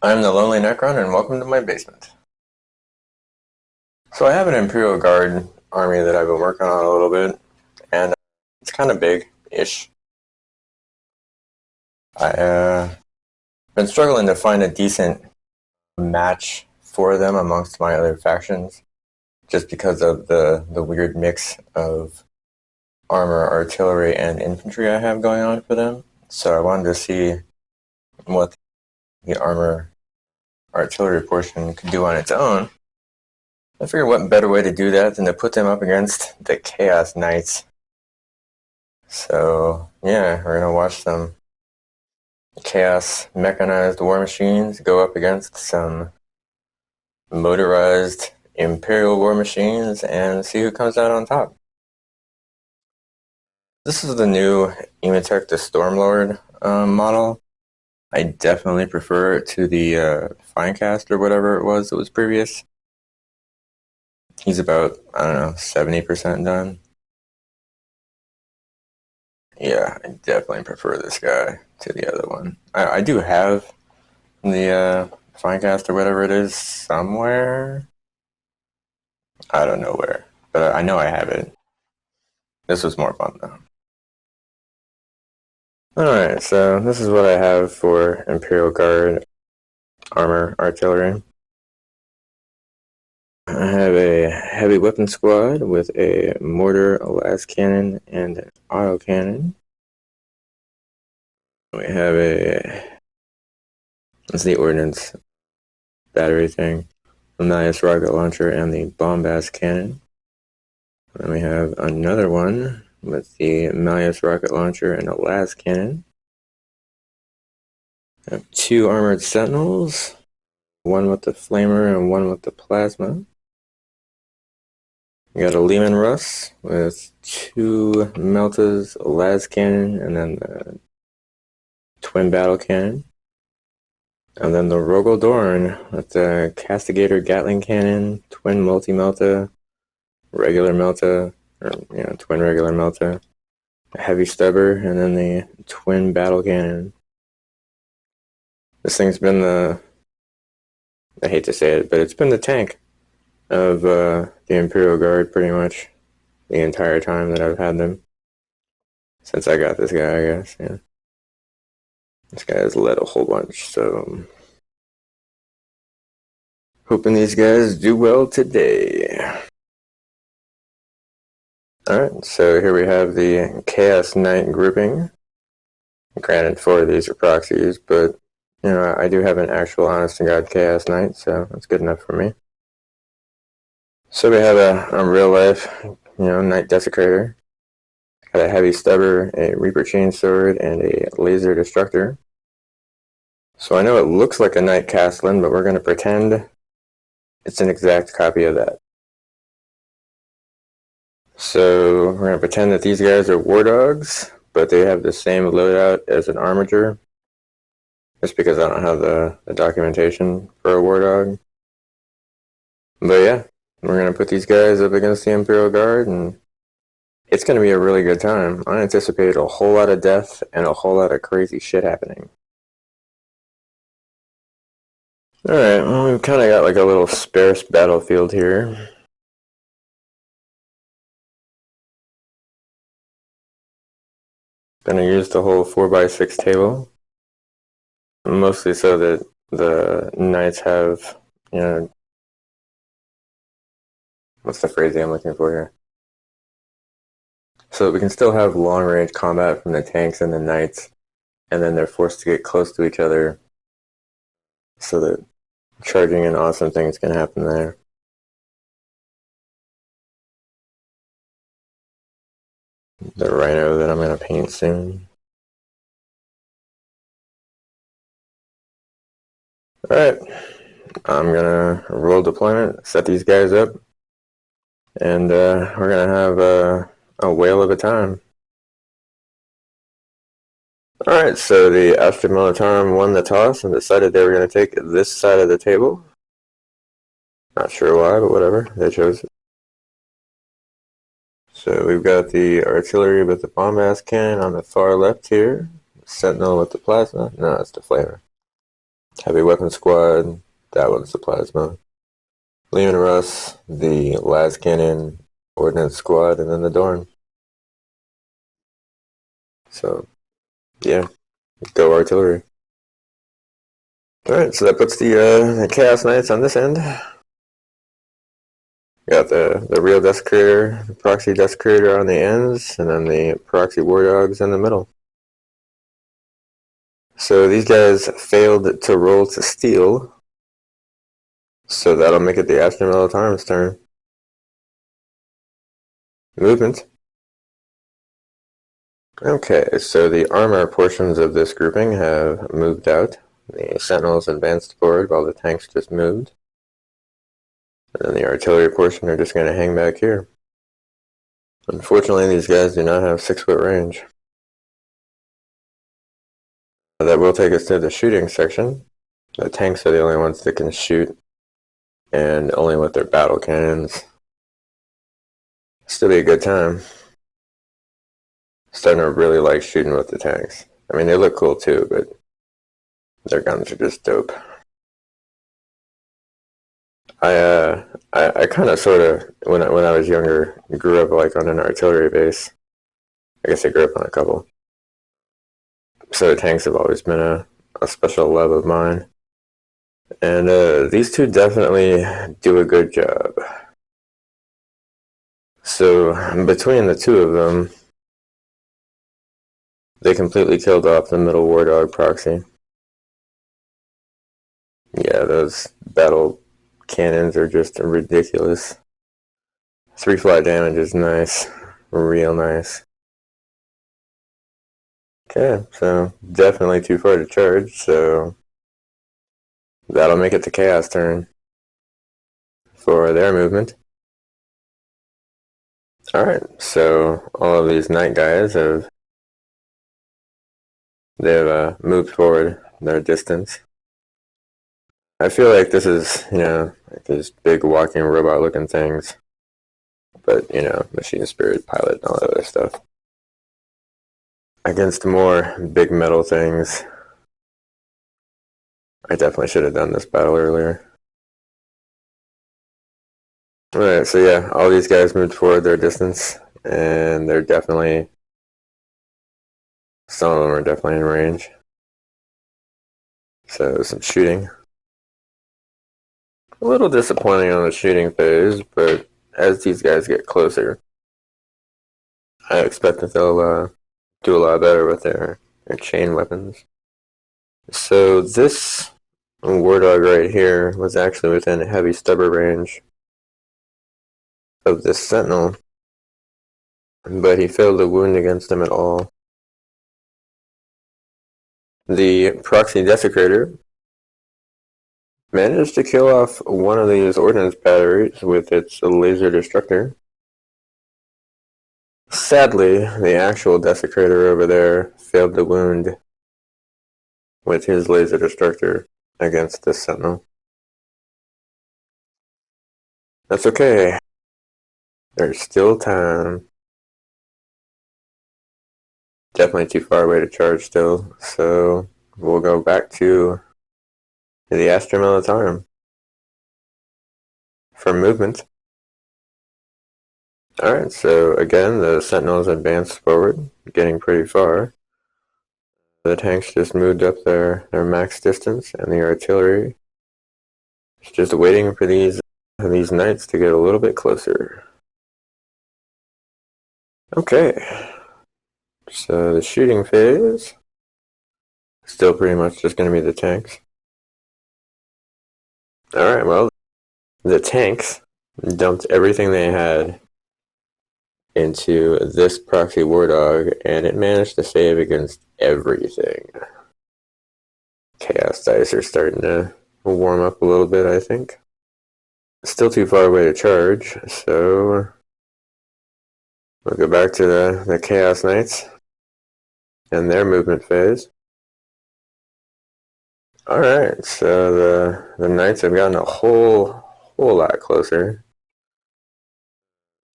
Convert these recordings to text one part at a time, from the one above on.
I'm the Lonely Necron, and welcome to my basement. So I have an Imperial Guard army that I've been working on a little bit, and it's kind of big-ish. I've been struggling to find a decent match for them amongst my other factions, just because of the weird mix of armor, artillery, and infantry I have going on for them. So I wanted to see what the armor artillery portion could do on its own. I figured what better way to do that than to put them up against the Chaos Knights. So, yeah, we're gonna watch some Chaos mechanized war machines go up against some motorized Imperial war machines and see who comes out on top. This is the new Ematech the Stormlord model. I definitely prefer it to the Finecast or whatever it was that was previous. He's about, I don't know, 70% done. Yeah, I definitely prefer this guy to the other one. I do have the Finecast or whatever it is somewhere. I don't know where, but I know I have it. This was more fun though. Alright, so this is what I have for Imperial Guard armor artillery. I have a heavy weapon squad with a mortar, a las cannon, and an auto cannon. We have that's the ordnance battery thing, the Malleus rocket launcher, and the bombast cannon. Then we have another one with the Malleus rocket launcher and a las cannon. I have two armored sentinels, one with the flamer and one with the plasma. We got a Lehman Russ with two Meltas, a las cannon, and then the twin battle cannon. And then the Rogel Dorn with the Castigator Gatling cannon, twin multi-melta, regular melta, or twin regular melta, a heavy stubber, and then the twin battle cannon. This thing's been I hate to say it, but it's been the tank of the Imperial Guard pretty much the entire time that I've had them. Since I got this guy, I guess, yeah. This guy has led a whole bunch, so hoping these guys do well today. Alright, so here we have the Chaos Knight grouping. Granted, 4 of these are proxies, but I do have an actual honest-to-God Chaos Knight, so that's good enough for me. So we have a real-life, Knight Desecrator. Got a heavy stubber, a Reaper Chainsword, and a Laser Destructor. So I know it looks like a Knight Castellan, but we're going to pretend it's an exact copy of that. So we're going to pretend that these guys are War Dogs, but they have the same loadout as an Armiger. Just because I don't have the documentation for a War Dog. But yeah, we're going to put these guys up against the Imperial Guard, and it's going to be a really good time. I anticipate a whole lot of death and a whole lot of crazy shit happening. Alright, well, we've kind of got like a little sparse battlefield here. Gonna use the whole 4x6 table. Mostly so that the knights have, what's the phrasing I'm looking for here? So that we can still have long-range combat from the tanks and the knights, and then they're forced to get close to each other so that charging and awesome things can happen there. The rhino that I'm going to paint soon. Alright, I'm going to roll deployment, set these guys up, and we're going to have a whale of a time. Alright, so the Astra Militarum won the toss and decided they were going to take this side of the table. Not sure why, but whatever, they chose it. So we've got the artillery with the bombast cannon on the far left here. Sentinel with the plasma. No, that's the flamer. heavy weapon squad. That one's the plasma. Lehman Russ, the las cannon, ordnance squad, and then the Dorn. So, yeah, go artillery. Alright, so that puts the Chaos Knights on this end. Got the real Desecrator, the Proxy Desecrator on the ends, and then the Proxy War Dogs in the middle. So these guys failed to roll to steal, so that'll make it the Astra Militaris's turn. Movement. Okay, so the armor portions of this grouping have moved out. The Sentinels advanced forward while the tanks just moved. And then the artillery portion are just going to hang back here. Unfortunately, these guys do not have 6-foot range. That will take us to the shooting section. The tanks are the only ones that can shoot, and only with their battle cannons. Still be a good time. Starting to really like shooting with the tanks. I mean, they look cool too, but their guns are just dope. I kind of sort of when I was younger grew up like on an artillery base. I guess I grew up on a couple. So the tanks have always been a special love of mine. And these two definitely do a good job. So between the two of them, they completely killed off the middle War Dog proxy. Yeah, those battle cannons are just ridiculous. 3 flat damage is nice. Real nice. Okay, so definitely too far to charge, so that'll make it the Chaos turn for their movement. Alright, so all of these Knight guys they've moved forward their distance. I feel like this is, like these big walking robot looking things. But, machine spirit, pilot, and all that other stuff. Against more big metal things. I definitely should have done this battle earlier. Alright, so yeah, all these guys moved forward their distance, and they're definitely, some of them are definitely in range. So some shooting. A little disappointing on the shooting phase, but as these guys get closer, I expect that they'll do a lot better with their chain weapons. So this War Dog right here was actually within heavy stubber range of this Sentinel, but he failed to wound against him at all. The Proxy Desecrator managed to kill off one of these ordnance batteries with its laser destructor. Sadly, the actual Desecrator over there failed to wound with his laser destructor against this Sentinel. That's okay. There's still time. Definitely too far away to charge still, so we'll go back to the Astra Militarum for movement. Alright, so again, the Sentinels advanced forward, getting pretty far. The tanks just moved up their max distance, and the artillery is just waiting for these Knights to get a little bit closer. Okay, so the shooting phase, still pretty much just going to be the tanks. Alright, well, the tanks dumped everything they had into this Proxy War Dog, and it managed to save against everything. Chaos dice are starting to warm up a little bit, I think. Still too far away to charge, so we'll go back to the Chaos Knights and their movement phase. Alright, so the Knights have gotten a whole lot closer.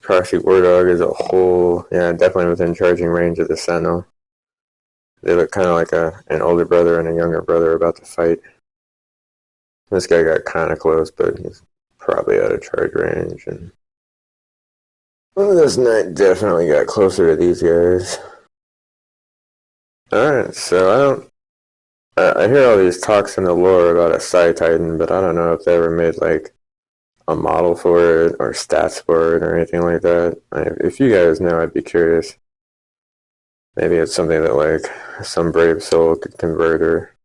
Proxy War Dog is definitely within charging range of the Sentinel. They look kind of like an older brother and a younger brother about to fight. This guy got kind of close, but he's probably out of charge range. And well, this knight definitely got closer to these guys. Alright, so I don't... I hear all these talks in the lore about a Psi Titan, but I don't know if they ever made, like, a model for it or stats for it or anything like that. If you guys know, I'd be curious. Maybe it's something that, like, some brave soul could convert, or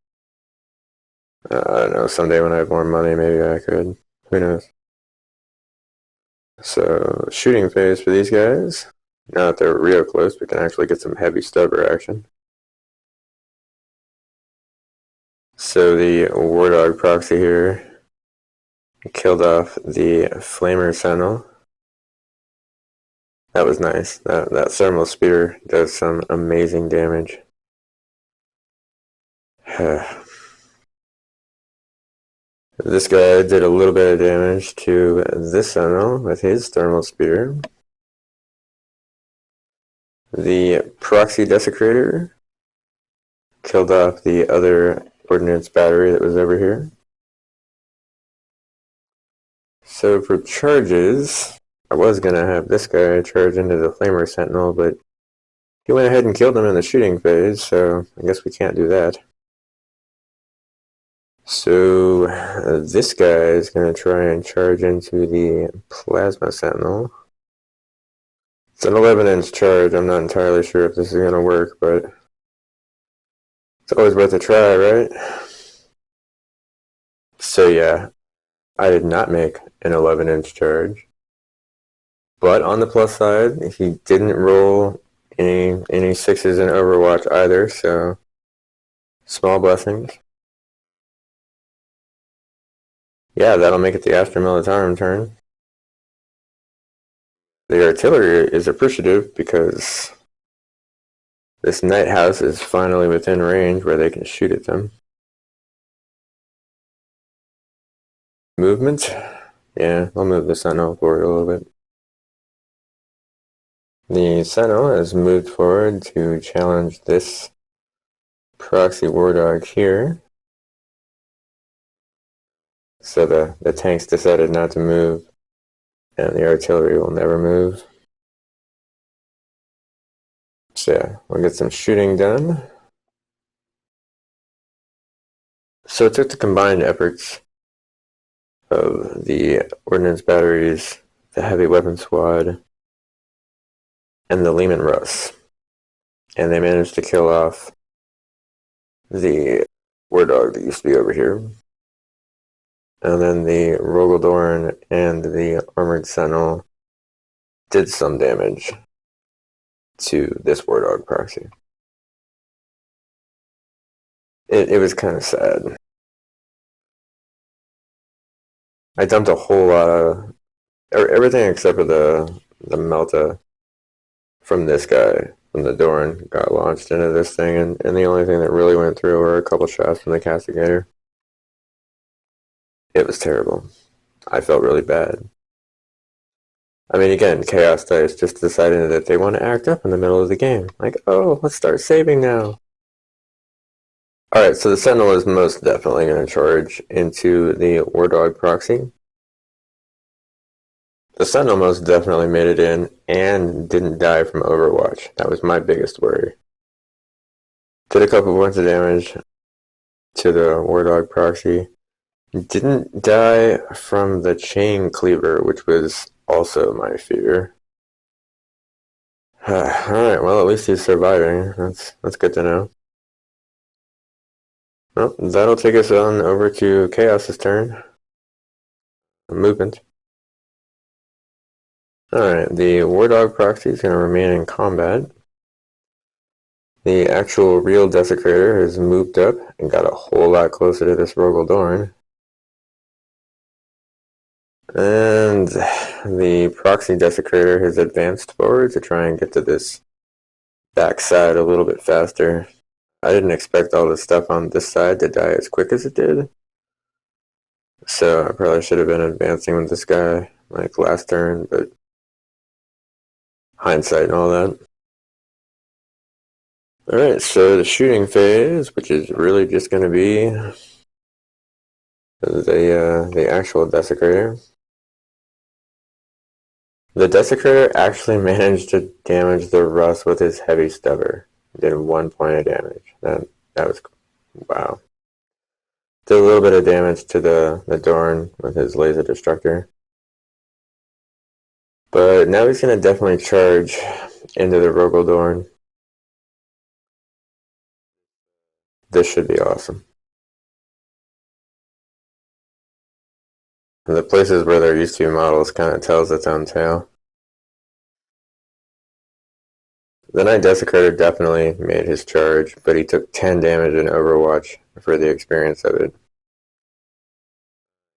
I don't know, someday when I have more money, maybe I could. Who knows? So, shooting phase for these guys. Now that they're real close, we can actually get some heavy stubber action. So the War Dog proxy here killed off the Flamer Sentinel. That was nice. That thermal spear does some amazing damage. This guy did a little bit of damage to this Sentinel with his thermal spear. The Proxy Desecrator killed off the other ordnance battery that was over here. So for charges, I was going to have this guy charge into the Flamer Sentinel, but he went ahead and killed him in the shooting phase, so I guess we can't do that. So this guy is going to try and charge into the Plasma Sentinel. It's an 11-inch charge. I'm not entirely sure if this is going to work, but it's always worth a try, right? So yeah, I did not make an 11-inch charge. But on the plus side, he didn't roll any sixes in Overwatch either, so small blessings. Yeah, that'll make it the Astra Militarum turn. The artillery is appreciative because this Night House is finally within range where they can shoot at them. Movement? Yeah, I'll move the Sentinel forward a little bit. The Sentinel has moved forward to challenge this Proxy War Dog here. So the tanks decided not to move, and the artillery will never move. So yeah, we'll get some shooting done. So it took the combined efforts of the ordnance batteries, the heavy weapon squad, and the Lehman Russ. And they managed to kill off the War Dog that used to be over here. And then the Rogaldorn and the Armored Sentinel did some damage to this War Dog proxy. It was kind of sad. I dumped a whole lot of everything except for the Melta from this guy, from the Dorn, got launched into this thing, and the only thing that really went through were a couple shots from the Castigator. It was terrible. I felt really bad. I mean, again, Chaos Dice just decided that they want to act up in the middle of the game. Like, oh, let's start saving now. Alright, so the Sentinel is most definitely going to charge into the War Dog proxy. The Sentinel most definitely made it in and didn't die from Overwatch. That was my biggest worry. Did a couple points of damage to the War Dog proxy. Didn't die from the Chain Cleaver, which was also my fear. Alright, well, at least he's surviving. That's good to know. Well, that'll take us on over to Chaos's turn. Movement. Alright, the War Dog proxy is going to remain in combat. The actual real Desecrator has moved up and got a whole lot closer to this Rogaldorn. And the Proxy Desecrator has advanced forward to try and get to this backside a little bit faster. I didn't expect all the stuff on this side to die as quick as it did. So I probably should have been advancing with this guy like last turn, but hindsight and all that. Alright, so the shooting phase, which is really just going to be The actual desecrator. The desecrator actually managed to damage the rust with his heavy stubber. Did 1 point of damage. That was wow. Did a little bit of damage to the Dorn with his laser destructor. But now he's gonna definitely charge into the Rogel Dorn. This should be awesome. And the places where there used to be models kind of tells its own tale. The Night Desecrator definitely made his charge, but he took 10 damage in Overwatch for the experience of it.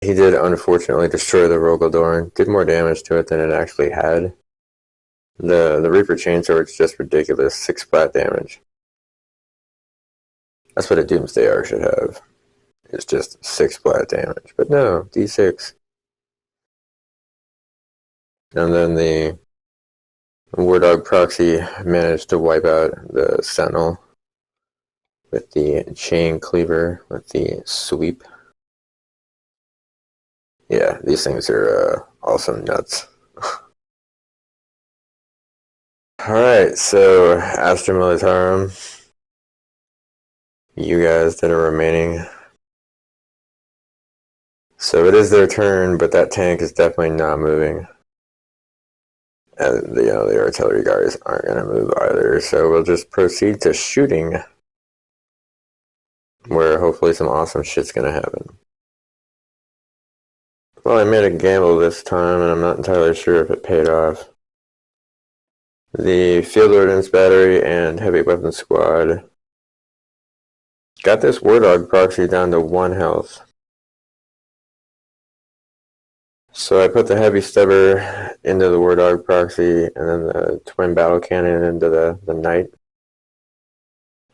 He did unfortunately destroy the Rogaldorn, did more damage to it than it actually had. The Reaper Chainsword is just ridiculous, 6 flat damage. That's what a Doomsday Arc should have. It's just 6 flat damage, but no, D6. And then the War Dog Proxy managed to wipe out the Sentinel with the Chain Cleaver, with the Sweep. Yeah, these things are awesome nuts. Alright, so Astra Militarum. You guys that are remaining. So it is their turn, but that tank is definitely not moving. And the artillery guys aren't going to move either, so we'll just proceed to shooting, where hopefully some awesome shit's going to happen. Well, I made a gamble this time, and I'm not entirely sure if it paid off. The Field Ordnance Battery and Heavy Weapons Squad got this War Dog Proxy down to 1 health. So I put the Heavy Stubber into the War Dog Proxy, and then the Twin Battle Cannon into the Knight.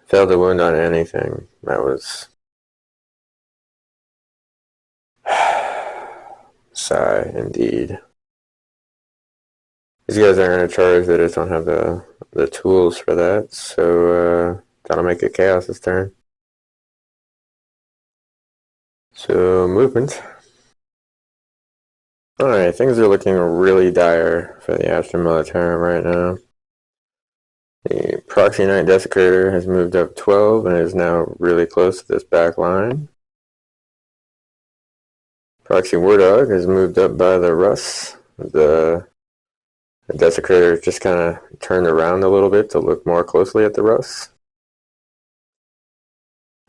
Failed to wound on anything. That was... sigh, indeed. These guys aren't going to charge, they just don't have the tools for that, so that'll make it Chaos this turn. So, movement. Alright, things are looking really dire for the Astra Militarum right now. The Proxy Knight Desecrator has moved up 12 and is now really close to this back line. Proxy War Dog has moved up by the Russ. The Desecrator just kind of turned around a little bit to look more closely at the Russ.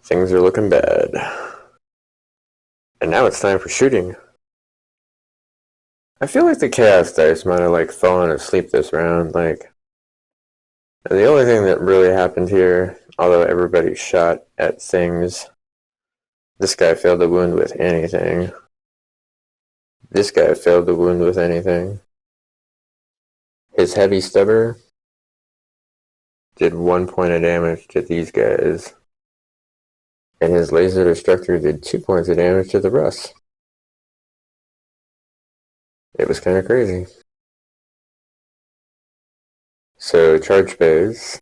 Things are looking bad. And now it's time for shooting. I feel like the Chaos Dice might have fallen asleep this round. The only thing that really happened here, although everybody shot at things, this guy failed to wound with anything. This guy failed to wound with anything. His Heavy Stubber did 1 point of damage to these guys. And his Laser Destructor did 2 points of damage to the Russ. It was kind of crazy. So, charge phase.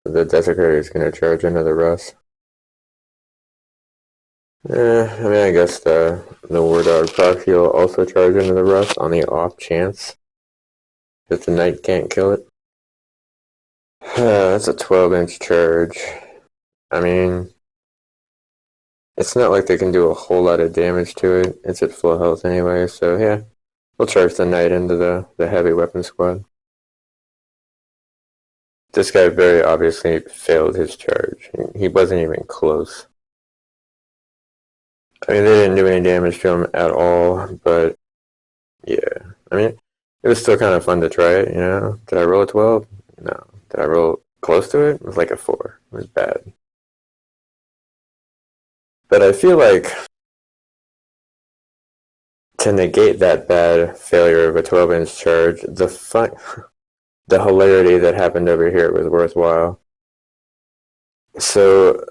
The Desecrator is going to charge into the Russ. I guess the War Dog Proxy will also charge into the Russ on the off chance that the Knight can't kill it. That's a 12-inch charge. I mean, it's not like they can do a whole lot of damage to it. It's at full health anyway, so yeah. We'll charge the Knight into the Heavy Weapon Squad. This guy very obviously failed his charge. He wasn't even close. I mean, they didn't do any damage to him at all, but yeah. I mean, it was still kind of fun to try it, you know? Did I roll a 12? No. Did I roll close to it? It was like a 4. It was bad. But I feel like to negate that bad failure of a 12-inch charge, the hilarity that happened over here was worthwhile. So,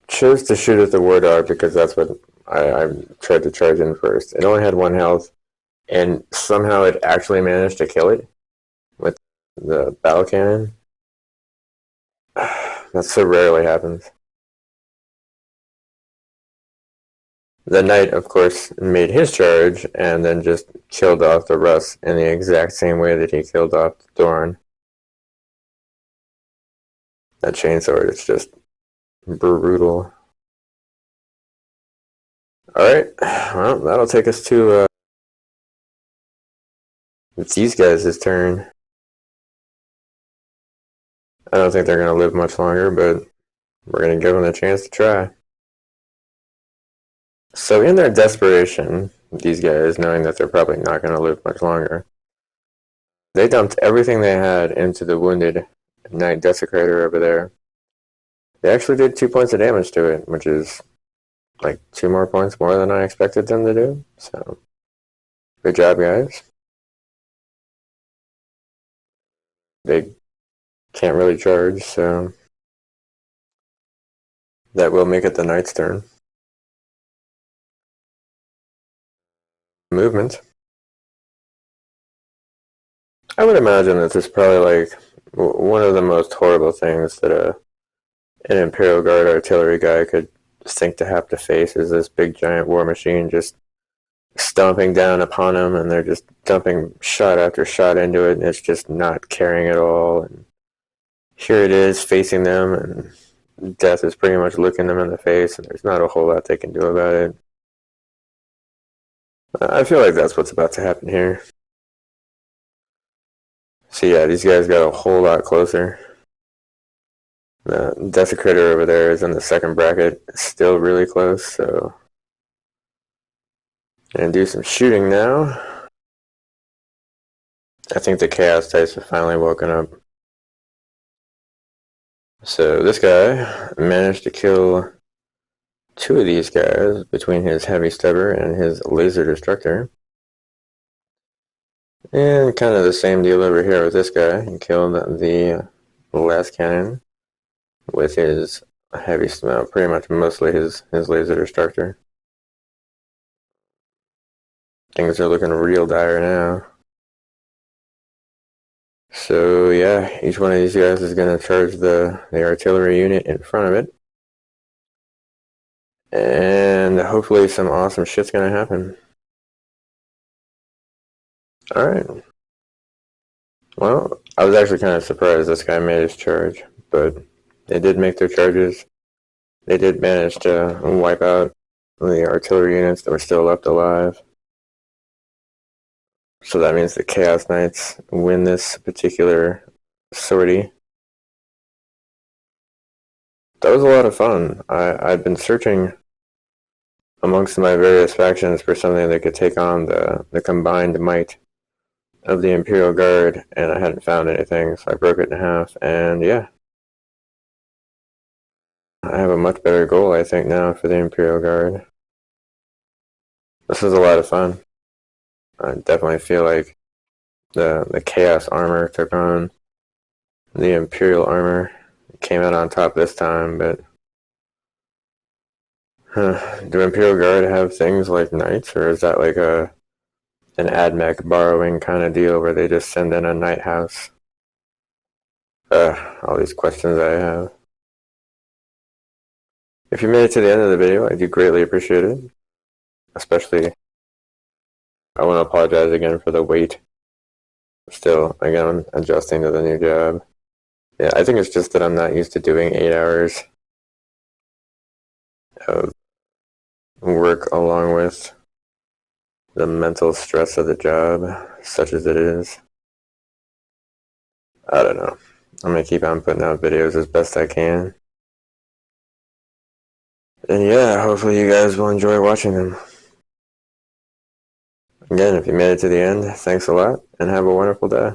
chose to shoot at the War Dog because that's what I tried to charge in first. It only had 1 health, and somehow it actually managed to kill it with the battle cannon. That so rarely happens. The knight, of course, made his charge and then just killed off the Russ in the exact same way that he killed off the Thorn. That chainsword is just brutal. Alright, well, that'll take us to these guys' turn. I don't think they're going to live much longer, but we're going to give them a chance to try. So in their desperation, these guys, knowing that they're probably not going to live much longer, they dumped everything they had into the wounded Knight Desecrator over there. They actually did 2 points of damage to it, which is like 2 more points more than I expected them to do. So, good job, guys. They can't really charge, so that will make it the Knight's turn. Movement. I would imagine that this is probably like one of the most horrible things that an Imperial Guard artillery guy could think to have to face is this big giant war machine just stomping down upon him, and they're just dumping shot after shot into it, and it's just not caring at all. And here it is facing them, and death is pretty much looking them in the face, and there's not a whole lot they can do about it. I feel like that's what's about to happen here. So yeah, these guys got a whole lot closer. The Desecrator over there is in the second bracket, still really close, so gonna do some shooting now. I think the Chaos types have finally woken up. So this guy managed to kill 2 of these guys between his Heavy Stubber and his Laser Destructor. And kind of the same deal over here with this guy. He killed the last cannon with his Heavy Stubber, pretty much mostly his Laser Destructor. Things are looking real dire now. So yeah, each one of these guys is going to charge the artillery unit in front of it. And hopefully some awesome shit's going to happen. Alright. Well, I was actually kind of surprised this guy made his charge, but they did make their charges. They did manage to wipe out the artillery units that were still left alive. So that means the Chaos Knights win this particular sortie. That was a lot of fun. I've been searching amongst my various factions for something that could take on the combined might of the Imperial Guard, and I hadn't found anything, so I broke it in half, and yeah. I have a much better goal, I think, now for the Imperial Guard. This was a lot of fun. I definitely feel like the Chaos armor took on the Imperial armor. It came out on top this time, but do Imperial Guard have things like Knights, or is that like an AdMech borrowing kind of deal where they just send in a Knight house? All these questions I have. If you made it to the end of the video, I do greatly appreciate it. Especially, I want to apologize again for the wait. Still, again, I'm adjusting to the new job. Yeah, I think it's just that I'm not used to doing 8 hours of work along with the mental stress of the job, such as it is. I don't know. I'm going to keep on putting out videos as best I can. And yeah, hopefully you guys will enjoy watching them. Again, if you made it to the end, thanks a lot, and have a wonderful day.